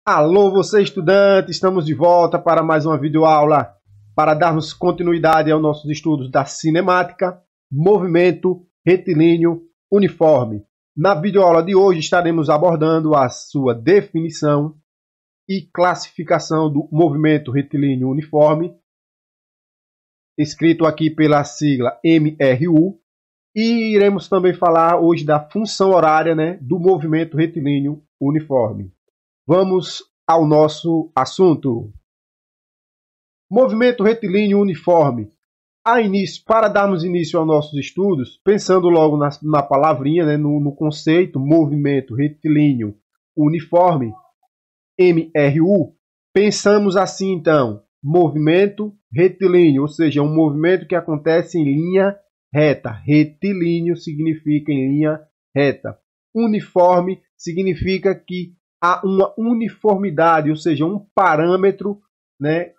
Alô, você estudante, estamos de volta para mais uma videoaula para darmos continuidade aos nossos estudos da cinemática, movimento retilíneo uniforme. Na videoaula de hoje estaremos abordando a sua definição e classificação do movimento retilíneo uniforme, escrito aqui pela sigla MRU, e iremos também falar hoje da função horária, do movimento retilíneo uniforme. Vamos ao nosso assunto. Movimento retilíneo uniforme. Para darmos início aos nossos estudos, pensando logo na palavrinha, no conceito movimento retilíneo uniforme, MRU, pensamos assim então, movimento retilíneo, ou seja, um movimento que acontece em linha reta. Retilíneo significa em linha reta. Uniforme significa que há uma uniformidade, ou seja, um parâmetro,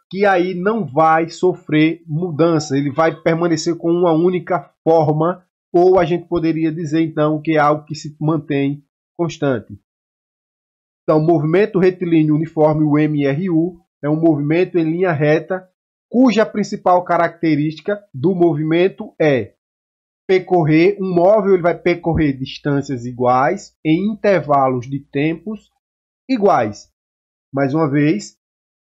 que aí não vai sofrer mudança, ele vai permanecer com uma única forma, ou a gente poderia dizer então que é algo que se mantém constante. Então, movimento retilíneo uniforme, o MRU, é um movimento em linha reta, cuja principal característica do movimento é percorrer, um móvel ele vai percorrer distâncias iguais em intervalos de tempos iguais. Mais uma vez,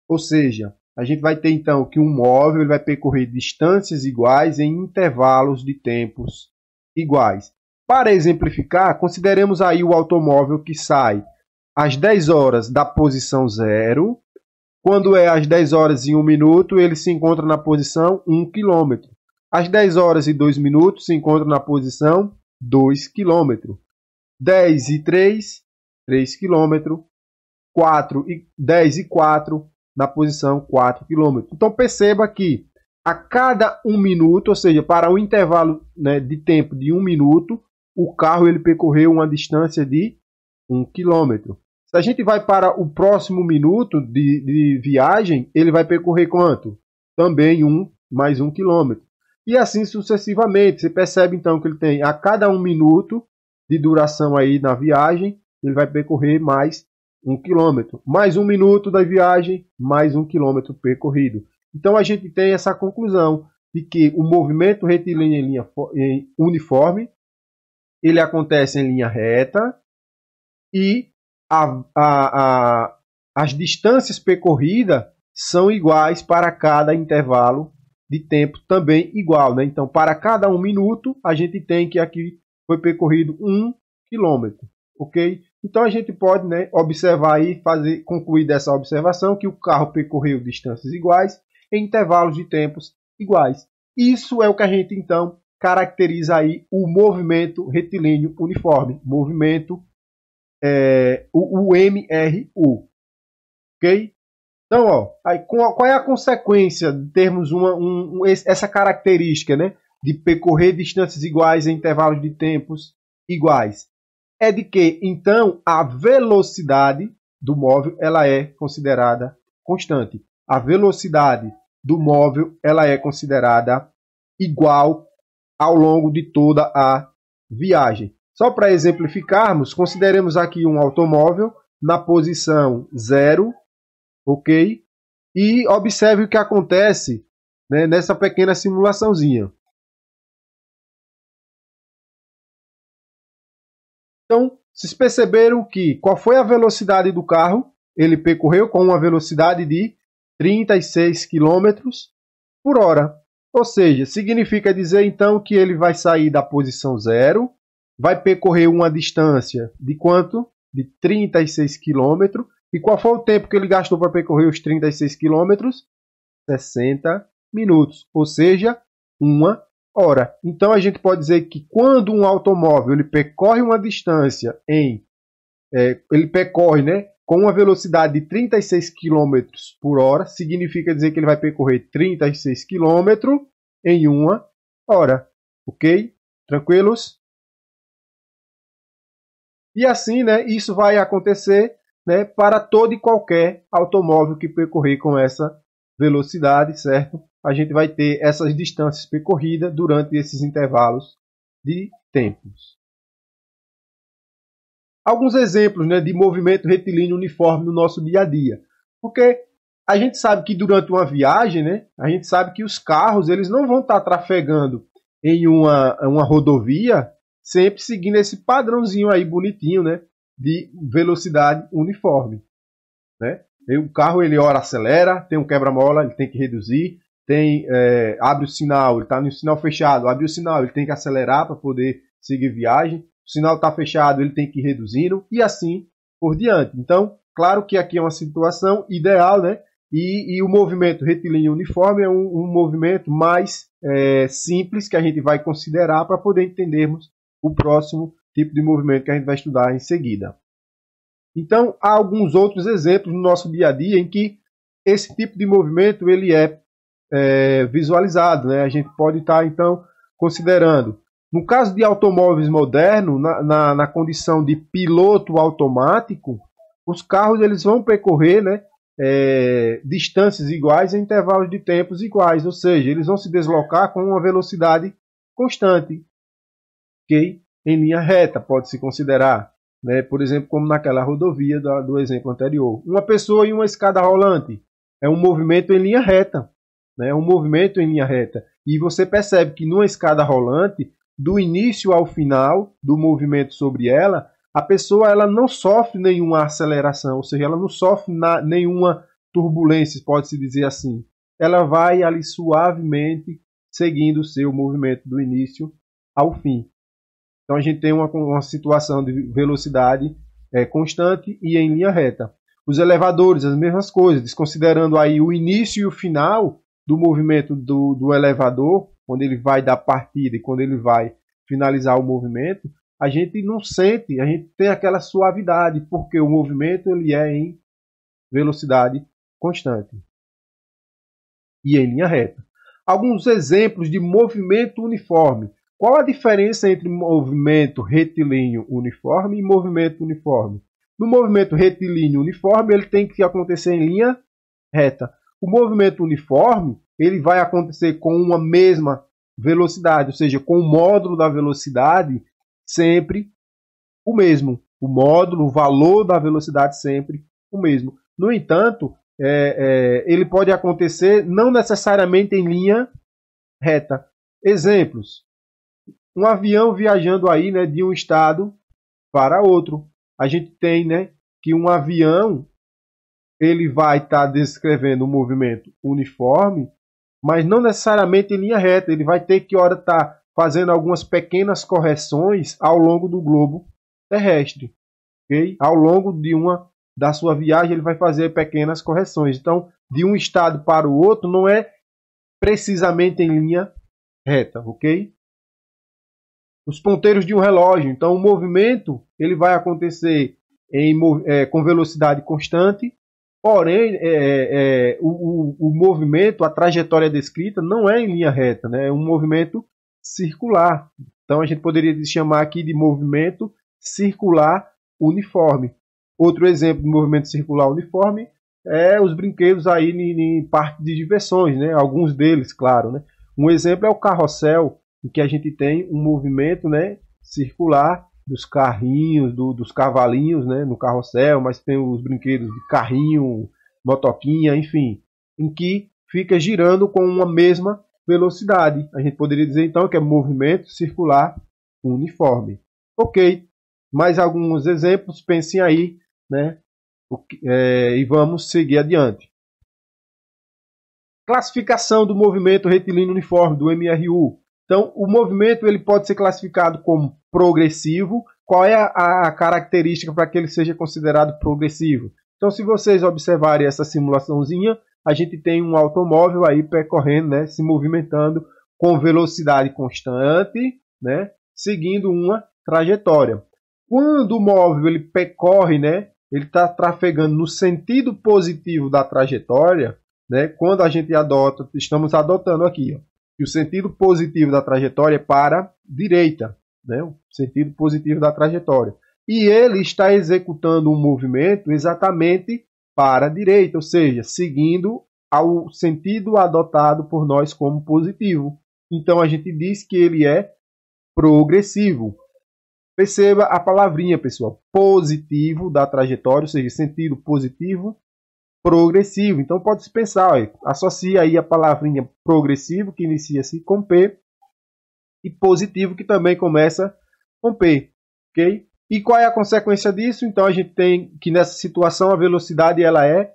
ou seja, a gente vai ter então que um móvel ele vai percorrer distâncias iguais em intervalos de tempos iguais. Para exemplificar, consideremos aí o automóvel que sai às 10 horas da posição 0. Quando é às 10 horas e 1 minuto, ele se encontra na posição 1 km. Às 10 horas e 2 minutos, se encontra na posição 2 km. 10 e 3, 3 km. 10 e 4, na posição 4 km. Então perceba que a cada 1 minuto, ou seja, para um intervalo de tempo de 1 minuto, o carro ele percorreu uma distância de 1 km. Se a gente vai para o próximo minuto de viagem, ele vai percorrer quanto? Também mais 1 km. E assim sucessivamente. Você percebe então que ele tem a cada 1 minuto de duração aí na viagem, ele vai percorrer mais 1 km. Mais 1 minuto da viagem, mais 1 km percorrido. Então a gente tem essa conclusão de que o movimento retilíneo em linha uniforme, ele acontece em linha reta e as distâncias percorridas são iguais para cada intervalo de tempo também igual. Então, para cada 1 minuto, a gente tem que aqui foi percorrido 1 km. Ok? Então, a gente pode observar e concluir dessa observação que o carro percorreu distâncias iguais em intervalos de tempos iguais. Isso é o que a gente, então, caracteriza aí o movimento retilíneo uniforme. Movimento o MRU. Ok? Então, qual é a consequência de termos essa característica de percorrer distâncias iguais em intervalos de tempos iguais? É de que, então, a velocidade do móvel ela é considerada constante. A velocidade do móvel ela é considerada igual ao longo de toda a viagem. Só para exemplificarmos, consideremos aqui um automóvel na posição 0, ok? E observe o que acontece nessa pequena simulaçãozinha. Então, vocês perceberam que qual foi a velocidade do carro? Ele percorreu com uma velocidade de 36 km por hora. Ou seja, significa dizer então que ele vai sair da posição 0, vai percorrer uma distância de quanto? De 36 km. E qual foi o tempo que ele gastou para percorrer os 36 km? 60 minutos. Ou seja, 1 hora. Então a gente pode dizer que quando um automóvel ele percorre uma distância ele percorre com uma velocidade de 36 km por hora, significa dizer que ele vai percorrer 36 km em 1 hora. Ok? Tranquilos? E assim, isso vai acontecer para todo e qualquer automóvel que percorrer com essa velocidade, certo? A gente vai ter essas distâncias percorridas durante esses intervalos de tempos. Alguns exemplos, né, de movimento retilíneo uniforme no nosso dia a dia. Porque a gente sabe que durante uma viagem, né, a gente sabe que os carros eles não vão estar trafegando em uma rodovia sempre seguindo esse padrãozinho aí bonitinho, né, de velocidade uniforme, né? O carro ele ora acelera, tem um quebra-mola, ele tem que reduzir, abre o sinal, ele está no sinal fechado, abre o sinal, ele tem que acelerar para poder seguir viagem, o sinal está fechado, ele tem que ir reduzindo e assim por diante. Então, claro que aqui é uma situação ideal, né? E o movimento retilíneo uniforme é um movimento mais simples que a gente vai considerar para poder entendermos o próximo tipo de movimento que a gente vai estudar em seguida. Então, há alguns outros exemplos no nosso dia a dia em que esse tipo de movimento ele é visualizado, né? A gente pode estar, então, considerando. No caso de automóveis modernos, na condição de piloto automático, os carros eles vão percorrer, né, distâncias iguais em intervalos de tempos iguais, ou seja, eles vão se deslocar com uma velocidade constante, okay? Em linha reta, pode-se considerar, né, por exemplo, como naquela rodovia do exemplo anterior. Uma pessoa em uma escada rolante é um movimento em linha reta, né, é um movimento em linha reta. E você percebe que numa escada rolante, do início ao final do movimento sobre ela, a pessoa ela não sofre nenhuma aceleração, ou seja, ela não sofre nenhuma turbulência, pode-se dizer assim. Ela vai ali suavemente seguindo o seu movimento do início ao fim. Então a gente tem uma situação de velocidade constante e em linha reta. Os elevadores, as mesmas coisas, desconsiderando aí o início e o final do movimento do elevador, quando ele vai dar partida e quando ele vai finalizar o movimento, a gente não sente, a gente tem aquela suavidade, porque o movimento ele é em velocidade constante e em linha reta. Alguns exemplos de movimento uniforme. Qual a diferença entre movimento retilíneo uniforme e movimento uniforme? No movimento retilíneo uniforme, ele tem que acontecer em linha reta. O movimento uniforme, ele vai acontecer com uma mesma velocidade, ou seja, com o módulo da velocidade sempre o mesmo. O módulo, o valor da velocidade sempre o mesmo. No entanto, ele pode acontecer não necessariamente em linha reta. Exemplos. Um avião viajando aí, né, de um estado para outro. A gente tem, né, que um avião ele vai estar descrevendo um movimento uniforme, mas não necessariamente em linha reta. Ele vai ter que estar fazendo algumas pequenas correções ao longo do globo terrestre. Okay? Ao longo da sua viagem, ele vai fazer pequenas correções. Então, de um estado para o outro, não é precisamente em linha reta, ok? Os ponteiros de um relógio. Então, o movimento ele vai acontecer com velocidade constante, porém, o movimento, a trajetória descrita, não é em linha reta, né? É um movimento circular. Então, a gente poderia chamar aqui de movimento circular uniforme. Outro exemplo de movimento circular uniforme é os brinquedos aí em parques de diversões, né? Alguns deles, claro, né? Um exemplo é o carrossel, em que a gente tem um movimento, né, circular dos carrinhos, dos cavalinhos, né, no carrossel, mas tem os brinquedos de carrinho, motoquinha, enfim, em que fica girando com uma mesma velocidade. A gente poderia dizer então que é movimento circular uniforme. Ok, mais alguns exemplos, pensem aí, né, e vamos seguir adiante. Classificação do movimento retilíneo uniforme, do MRU. Então, o movimento ele pode ser classificado como progressivo. Qual é a característica para que ele seja considerado progressivo? Então, se vocês observarem essa simulaçãozinha, a gente tem um automóvel aí percorrendo, né, se movimentando com velocidade constante, né, seguindo uma trajetória. Quando o móvel ele percorre, né, ele está trafegando no sentido positivo da trajetória, né, quando a gente estamos adotando aqui, ó, que o sentido positivo da trajetória é para a direita, né? O sentido positivo da trajetória. E ele está executando um movimento exatamente para a direita, ou seja, seguindo ao sentido adotado por nós como positivo. Então a gente diz que ele é progressivo. Perceba a palavrinha, pessoal, positivo da trajetória, ou seja, sentido positivo, progressivo. Então pode-se pensar, ó, associa aí a palavrinha progressivo, que inicia-se com P, e positivo, que também começa com P, ok? E qual é a consequência disso? Então a gente tem que nessa situação a velocidade ela é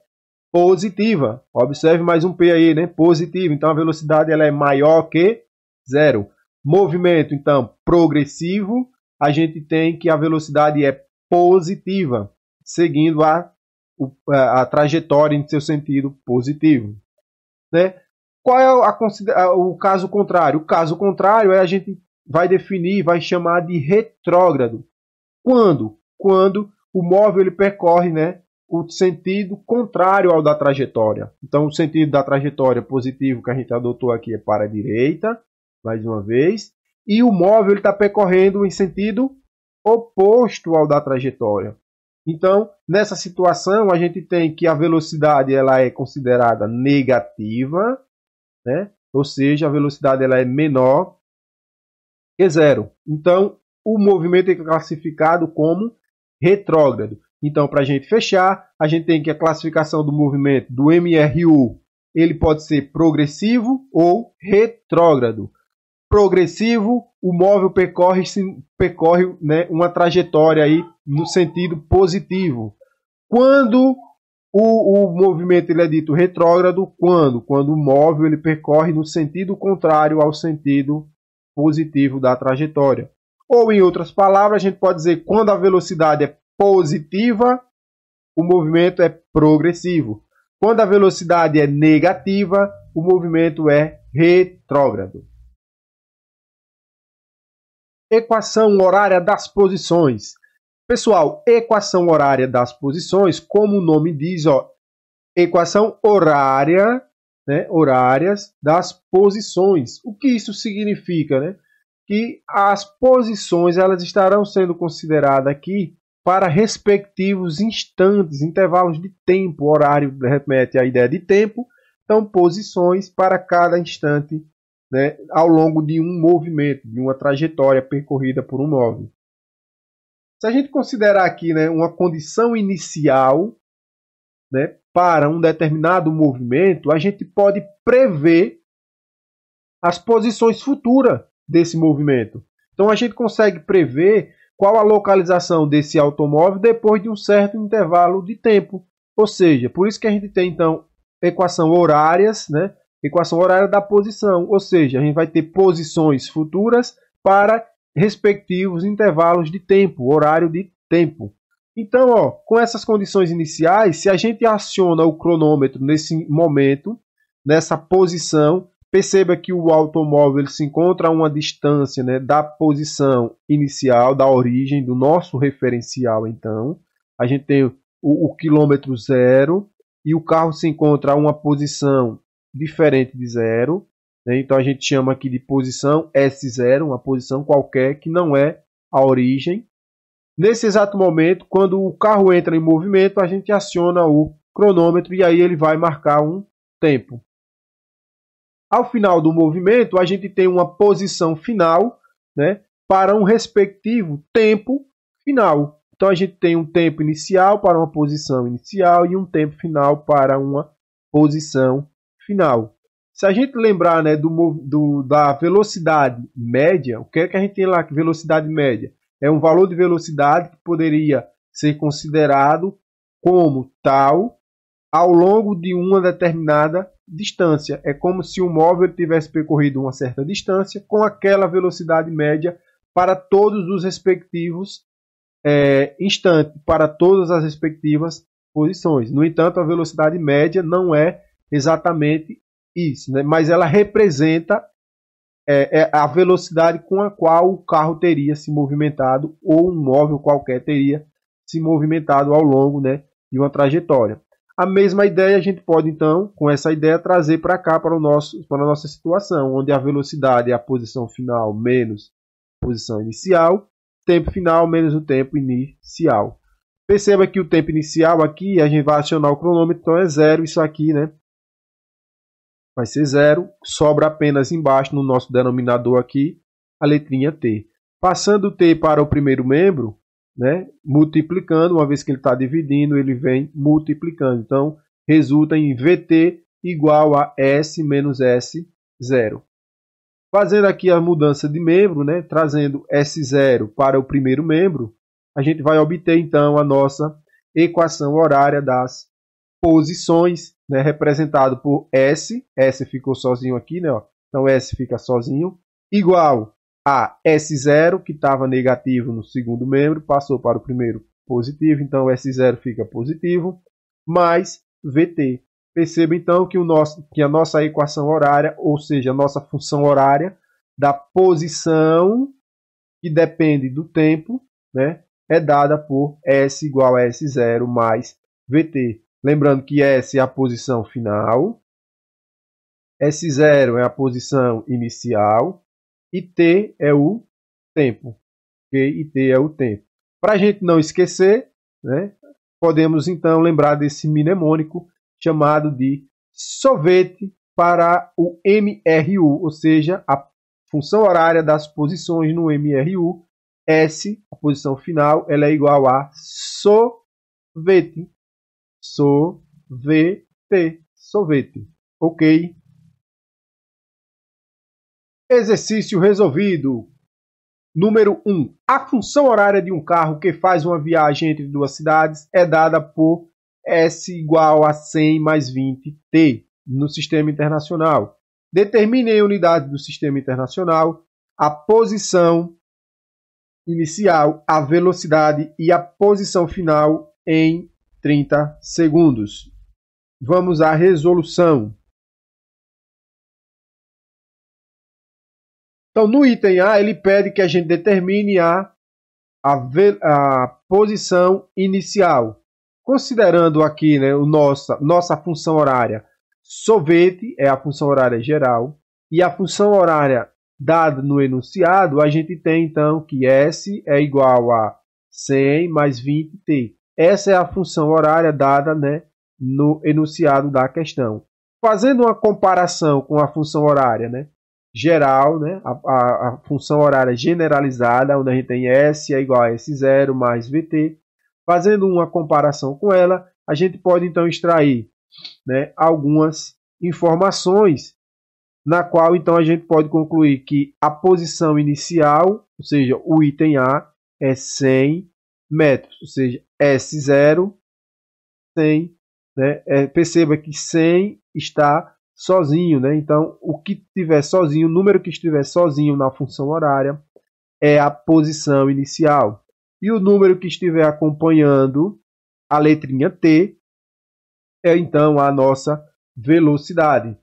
positiva. Observe mais um P aí, né? Positivo. Então a velocidade ela é maior que zero. Movimento, então, progressivo, a gente tem que a velocidade é positiva, seguindo a trajetória em seu sentido positivo, né? Qual é o caso contrário? O caso contrário é a gente vai definir, vai chamar de retrógrado. Quando? Quando o móvel ele percorre, né, o sentido contrário ao da trajetória. Então, o sentido da trajetória positivo que a gente adotou aqui é para a direita, mais uma vez, e o móvel está percorrendo em sentido oposto ao da trajetória. Então, nessa situação, a gente tem que a velocidade ela é considerada negativa, né? Ou seja, a velocidade ela é menor que zero. Então, o movimento é classificado como retrógrado. Então, para a gente fechar, a gente tem que a classificação do movimento do MRU ele pode ser progressivo ou retrógrado. Progressivo, o móvel percorre, né, uma trajetória aí no sentido positivo. Quando o movimento ele é dito retrógrado, quando o móvel ele percorre no sentido contrário ao sentido positivo da trajetória. Ou, em outras palavras, a gente pode dizer quando a velocidade é positiva, o movimento é progressivo. Quando a velocidade é negativa, o movimento é retrógrado. Equação horária das posições. Pessoal, equação horária das posições, como o nome diz, ó, equação horária, né, horárias das posições. O que isso significa, né? Que as posições elas estarão sendo consideradas aqui para respectivos instantes, intervalos de tempo. O horário remete à ideia de tempo, então posições para cada instante, né, ao longo de um movimento, de uma trajetória percorrida por um móvel. Se a gente considerar aqui, né, uma condição inicial, né, para um determinado movimento, a gente pode prever as posições futuras desse movimento. Então a gente consegue prever qual a localização desse automóvel depois de um certo intervalo de tempo. Ou seja, por isso que a gente tem então equação horárias, né? Equação horária da posição. Ou seja, a gente vai ter posições futuras para respectivos intervalos de tempo, horário de tempo. Então, ó, com essas condições iniciais, se a gente aciona o cronômetro nesse momento, nessa posição, perceba que o automóvel ele se encontra a uma distância, né, da posição inicial, da origem, do nosso referencial. Então, a gente tem o quilômetro zero e o carro se encontra a uma posição diferente de zero. Né? Então, a gente chama aqui de posição S0, uma posição qualquer que não é a origem. Nesse exato momento, quando o carro entra em movimento, a gente aciona o cronômetro e aí ele vai marcar um tempo. Ao final do movimento, a gente tem uma posição final, né, para um respectivo tempo final. Então, a gente tem um tempo inicial para uma posição inicial e um tempo final para uma posição final. Se a gente lembrar, né, da velocidade média, o que é que a gente tem lá? Que velocidade média? É um valor de velocidade que poderia ser considerado como tal ao longo de uma determinada distância. É como se o móvel tivesse percorrido uma certa distância com aquela velocidade média para todos os respectivos instantes, para todas as respectivas posições. No entanto, a velocidade média não é exatamente isso, né? Mas ela representa a velocidade com a qual o carro teria se movimentado ou um móvel qualquer teria se movimentado ao longo, né, de uma trajetória. A mesma ideia a gente pode, então, com essa ideia, trazer para cá, para a nossa situação, onde a velocidade é a posição final menos a posição inicial, tempo final menos o tempo inicial. Perceba que o tempo inicial aqui, a gente vai acionar o cronômetro, então é zero isso aqui, né? Vai ser zero, sobra apenas embaixo no nosso denominador aqui a letrinha T. Passando t para o primeiro membro, né, multiplicando, uma vez que ele está dividindo, ele vem multiplicando. Então, resulta em Vt igual a S menos S0. Fazendo aqui a mudança de membro, né, trazendo S0 para o primeiro membro, a gente vai obter, então, a nossa equação horária das posições, né, representado por S. S ficou sozinho aqui, né, ó. Então, S fica sozinho, igual a S0, que estava negativo no segundo membro, passou para o primeiro positivo, então S0 fica positivo, mais Vt. Perceba então que a nossa equação horária, ou seja, a nossa função horária da posição que depende do tempo, né, é dada por S igual a S0 mais Vt. Lembrando que S é a posição final, S0 é a posição inicial e T é o tempo. Okay? E T é o tempo. Para a gente não esquecer, né, podemos então lembrar desse mnemônico chamado de SOVET para o MRU, ou seja, a função horária das posições no MRU. S, a posição final, ela é igual a SOVET. SOVET. SOVET. Ok? Exercício resolvido. Número 1. A função horária de um carro que faz uma viagem entre duas cidades é dada por S igual a 100 mais 20t no sistema internacional. Determine em unidade do sistema internacional a posição inicial, a velocidade e a posição final em 30 segundos. Vamos à resolução. Então, no item A, ele pede que a gente determine a posição inicial. Considerando aqui, né, nossa função horária, SOVET é a função horária geral, e a função horária dada no enunciado, a gente tem então que S é igual a 100 mais 20t. Essa é a função horária dada, né, no enunciado da questão. Fazendo uma comparação com a função horária, né, geral, né, a função horária generalizada, onde a gente tem S é igual a S0 mais VT. Fazendo uma comparação com ela, a gente pode então extrair, né, algumas informações, na qual então a gente pode concluir que a posição inicial, ou seja, o item A, é 100 metros, ou seja, S0, 100, né, perceba que 100 está sozinho, né? Então, o que estiver sozinho, o número que estiver sozinho na função horária é a posição inicial. E o número que estiver acompanhando a letrinha T é então a nossa velocidade.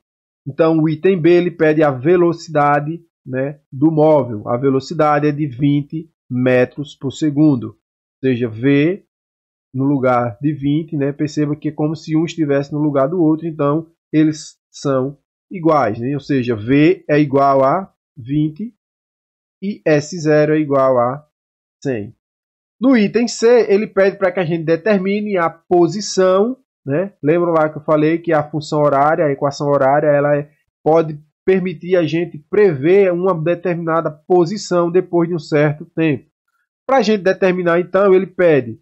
Então, o item B ele pede a velocidade, né, do móvel. A velocidade é de 20 metros por segundo. Ou seja, V no lugar de 20, né? Perceba que é como se um estivesse no lugar do outro, então eles são iguais, né? Ou seja, V é igual a 20 e S0 é igual a 100. No item C, ele pede para que a gente determine a posição, né? Lembra lá que eu falei que a função horária, a equação horária, ela pode permitir a gente prever uma determinada posição depois de um certo tempo. Para a gente determinar, então, ele pede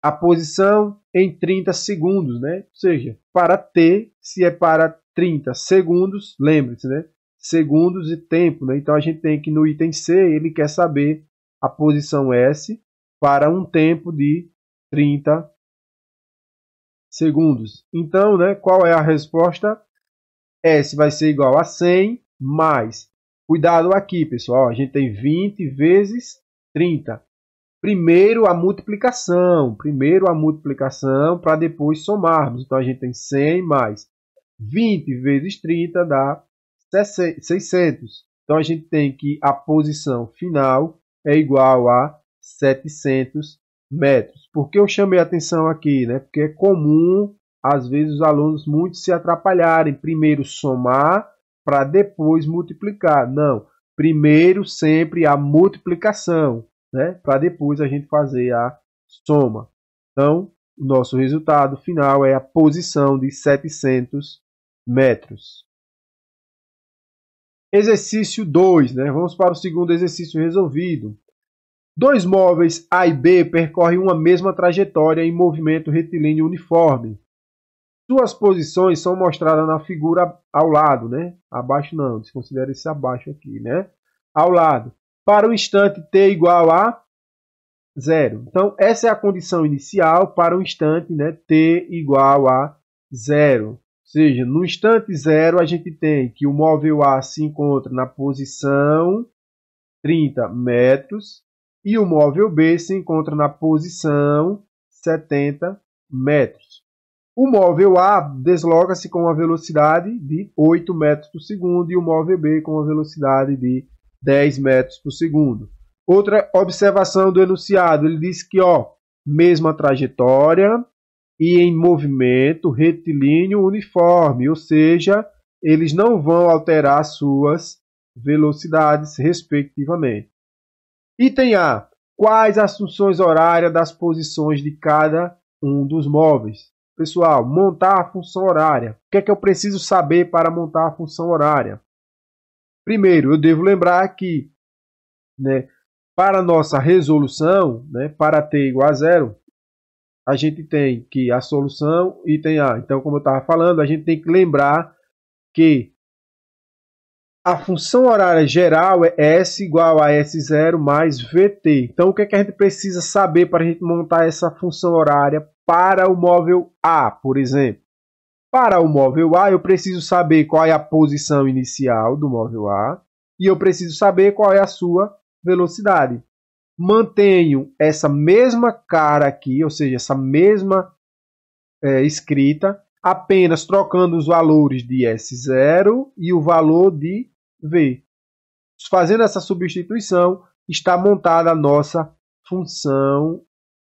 a posição em 30 segundos, né? Ou seja, para T, se é para 30 segundos, lembre-se, né? Segundos e tempo, né? Então a gente tem que no item C, ele quer saber a posição S para um tempo de 30 segundos. Então, né, qual é a resposta? S vai ser igual a 100 mais. Cuidado aqui, pessoal, a gente tem 20 vezes 30. Primeiro a multiplicação para depois somarmos. Então a gente tem 100 mais 20 vezes 30 dá 600. Então a gente tem que a posição final é igual a 700 metros. Por que eu chamei a atenção aqui, né? Porque é comum, às vezes, os alunos muito se atrapalharem. Primeiro somar para depois multiplicar. Não, primeiro sempre a multiplicação, né, para depois a gente fazer a soma. Então, o nosso resultado final é a posição de 700 metros. Exercício 2, né? Vamos para o segundo exercício resolvido. Dois móveis A e B percorrem uma mesma trajetória em movimento retilíneo uniforme. Suas posições são mostradas na figura ao lado, né? Abaixo não, desconsidere esse abaixo aqui, né? Ao lado. Para o instante t igual a 0. Então, essa é a condição inicial para o instante, né? T igual a 0. Ou seja, no instante 0, a gente tem que o móvel A se encontra na posição 30 metros e o móvel B se encontra na posição 70 metros. O móvel A desloca-se com uma velocidade de 8 metros por segundo e o móvel B com uma velocidade de 10 metros por segundo. Outra observação do enunciado, ele diz que, mesma trajetória e em movimento retilíneo uniforme, ou seja, eles não vão alterar suas velocidades, respectivamente. Item A. Quais as funções horárias das posições de cada um dos móveis? Pessoal, montar a função horária. O que é que eu preciso saber para montar a função horária? Primeiro, eu devo lembrar que, né, para a nossa resolução, né, para t igual a 0, a gente tem que a solução item A. Então, como eu estava falando, a gente tem que lembrar que a função horária geral é S igual a S0 mais VT. Então, o que é que a gente precisa saber para a gente montar essa função horária para o móvel A, por exemplo? Para o móvel A, eu preciso saber qual é a posição inicial do móvel A e eu preciso saber qual é a sua velocidade. Mantenho essa mesma cara aqui, ou seja, essa mesma escrita, apenas trocando os valores de S0 e o valor de V. Fazendo essa substituição, está montada a nossa função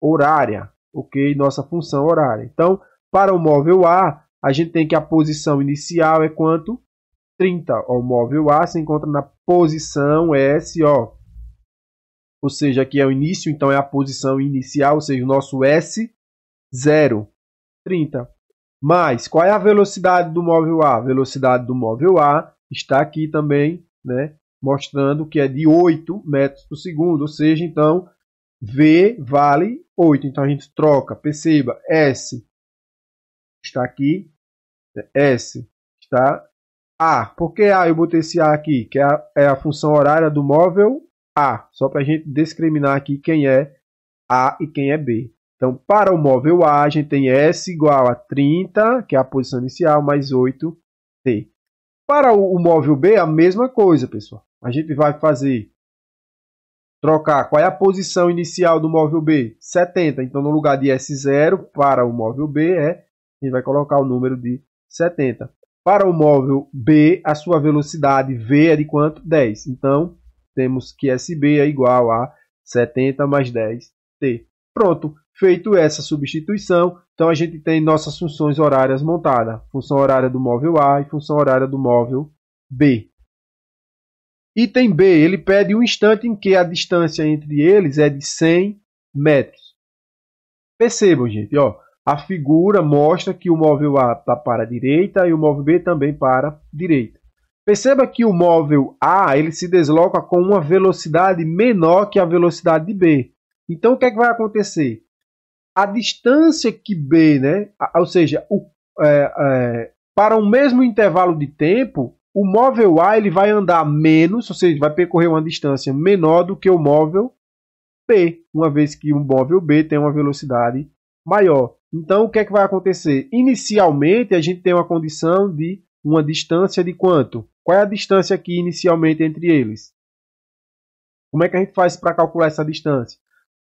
horária, ok? Nossa função horária. Então, para o móvel A, a gente tem que a posição inicial é quanto? 30. O móvel A se encontra na posição S, ou seja, aqui é o início, então é a posição inicial, ou seja, o nosso S0, 30. Mas, qual é a velocidade do móvel A? A velocidade do móvel A está aqui também, né, mostrando que é de 8 metros por segundo, ou seja, então, V vale 8. Então, a gente troca, perceba, S está aqui, S está A. Por que A? Eu botei esse A aqui, que é a função horária do móvel A, só para a gente discriminar aqui quem é A e quem é B. Então, para o móvel A, a gente tem S igual a 30, que é a posição inicial, mais 8T. Para o móvel B, a mesma coisa, pessoal. A gente vai trocar. Qual é a posição inicial do móvel B? 70. Então, no lugar de S0, para o móvel B, a gente vai colocar o número de 70. Para o móvel B, a sua velocidade V é de quanto? 10. Então, temos que SB é igual a 70 mais 10T. Pronto, feito essa substituição, então a gente tem nossas funções horárias montadas. Função horária do móvel A e função horária do móvel B. Item B, ele pede um instante em que a distância entre eles é de 100 metros. Percebam, gente, a figura mostra que o móvel A está para a direita e o móvel B também para a direita. Perceba que o móvel A ele se desloca com uma velocidade menor que a velocidade de B. Então, o que é que vai acontecer? A distância que B, né, ou seja, para um mesmo intervalo de tempo, o móvel A ele vai andar menos, ou seja, vai percorrer uma distância menor do que o móvel B, uma vez que o móvel B tem uma velocidade maior. Então, o que é que vai acontecer? Inicialmente, a gente tem uma condição de uma distância de quanto? Qual é a distância aqui inicialmente entre eles? Como é que a gente faz para calcular essa distância?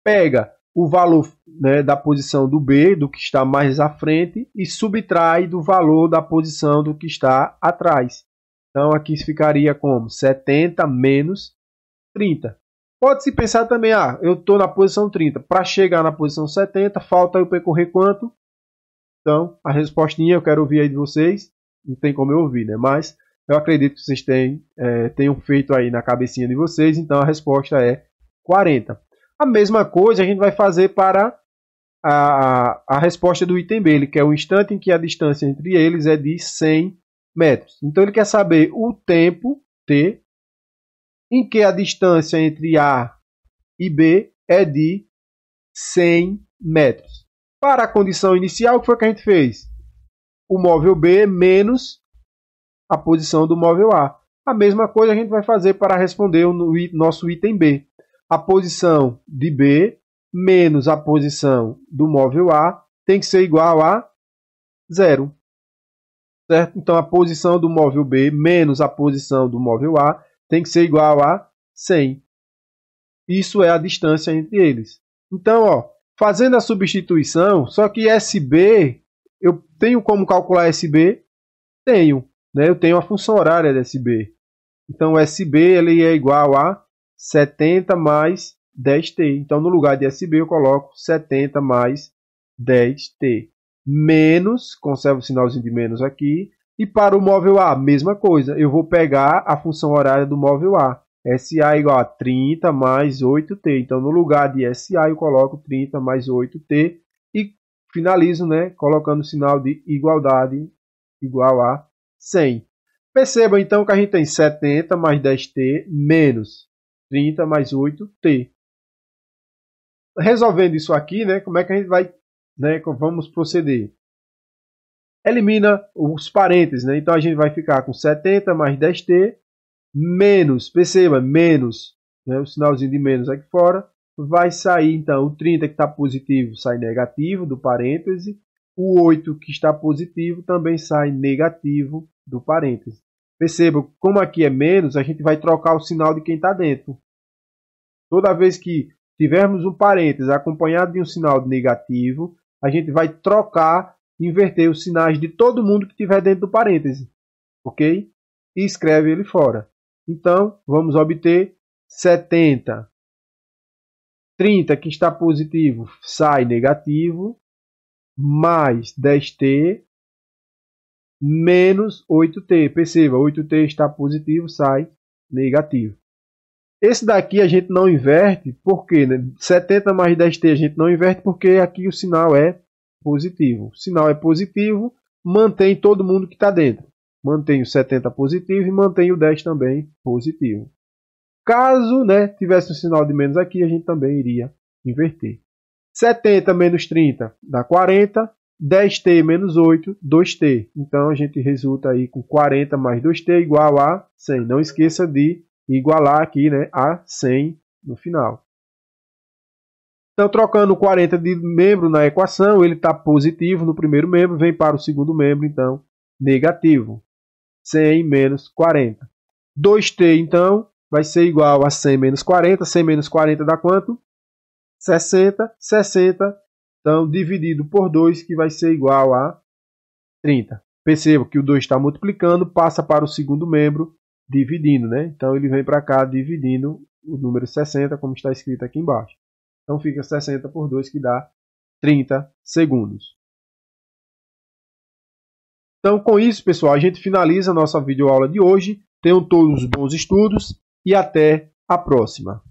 Pega o valor, né, da posição do B, do que está mais à frente, e subtrai do valor da posição do que está atrás. Então, aqui ficaria como 70 menos 30. Pode-se pensar também, eu estou na posição 30. Para chegar na posição 70, falta eu percorrer quanto? Então, a respostinha eu quero ouvir aí de vocês. Não tem como eu ouvir, né? Mas eu acredito que vocês tenham feito aí na cabecinha de vocês. Então, a resposta é 40. A mesma coisa a gente vai fazer para a resposta do item B. Ele quer o instante em que a distância entre eles é de 100 metros. Então, ele quer saber o tempo t, em que a distância entre A e B é de 100 metros. Para a condição inicial, o que foi que a gente fez? O móvel B menos a posição do móvel A. A mesma coisa a gente vai fazer para responder o nosso item B. A posição de B menos a posição do móvel A tem que ser igual a 0. Certo? Então, a posição do móvel B menos a posição do móvel A tem que ser igual a 100. Isso é a distância entre eles. Então, ó, fazendo a substituição, só que SB, eu tenho como calcular SB? Tenho. Né? Eu tenho a função horária de SB. Então, o SB ele é igual a 70 mais 10t. Então, no lugar de SB, eu coloco 70 mais 10t. Menos, conservo o sinalzinho de menos aqui. E para o móvel A, mesma coisa. Eu vou pegar a função horária do móvel A. SA é igual a 30 mais 8t. Então, no lugar de SA, eu coloco 30 mais 8t. E finalizo, né, colocando o sinal de igualdade igual a 100. Perceba, então, que a gente tem 70 mais 10t menos 30 mais 8t. Resolvendo isso aqui, né, como é que a gente vai, né, vamos proceder? Elimina os parênteses, né? Então, a gente vai ficar com 70 mais 10t menos, perceba, menos, né, o sinalzinho de menos aqui fora, vai sair, então, o 30 que está positivo sai negativo do parêntese, o 8 que está positivo também sai negativo do parêntese. Perceba, como aqui é menos, a gente vai trocar o sinal de quem está dentro. Toda vez que tivermos um parêntese acompanhado de um sinal de negativo, a gente vai trocar, inverter os sinais de todo mundo que estiver dentro do parêntese. Ok? E escreve ele fora. Então, vamos obter 70. 30 que está positivo sai negativo, mais 10t, menos 8t. Perceba, 8t está positivo, sai negativo. Esse daqui a gente não inverte, porque né? 70 mais 10t a gente não inverte, porque aqui o sinal é positivo. O sinal é positivo, mantém todo mundo que está dentro. Mantém o 70 positivo e mantém o 10 também positivo. Caso né, tivesse um sinal de menos aqui, a gente também iria inverter. 70 menos 30 dá 40. 10t menos 8, 2t. Então, a gente resulta aí com 40 mais 2t igual a 100. Não esqueça de igualar aqui, né, a 100 no final. Então, trocando 40 de membro na equação, ele está positivo no primeiro membro, vem para o segundo membro, então, negativo. 100 menos 40. 2t, então, vai ser igual a 100 menos 40. 100 menos 40 dá quanto? 60. 60. Então, dividido por 2, que vai ser igual a 30. Perceba que o 2 está multiplicando, passa para o segundo membro, dividindo, né? Então, ele vem para cá dividindo o número 60, como está escrito aqui embaixo. Então, fica 60 por 2, que dá 30 segundos. Então, com isso, pessoal, a gente finaliza a nossa videoaula de hoje. Tenham todos bons estudos e até a próxima.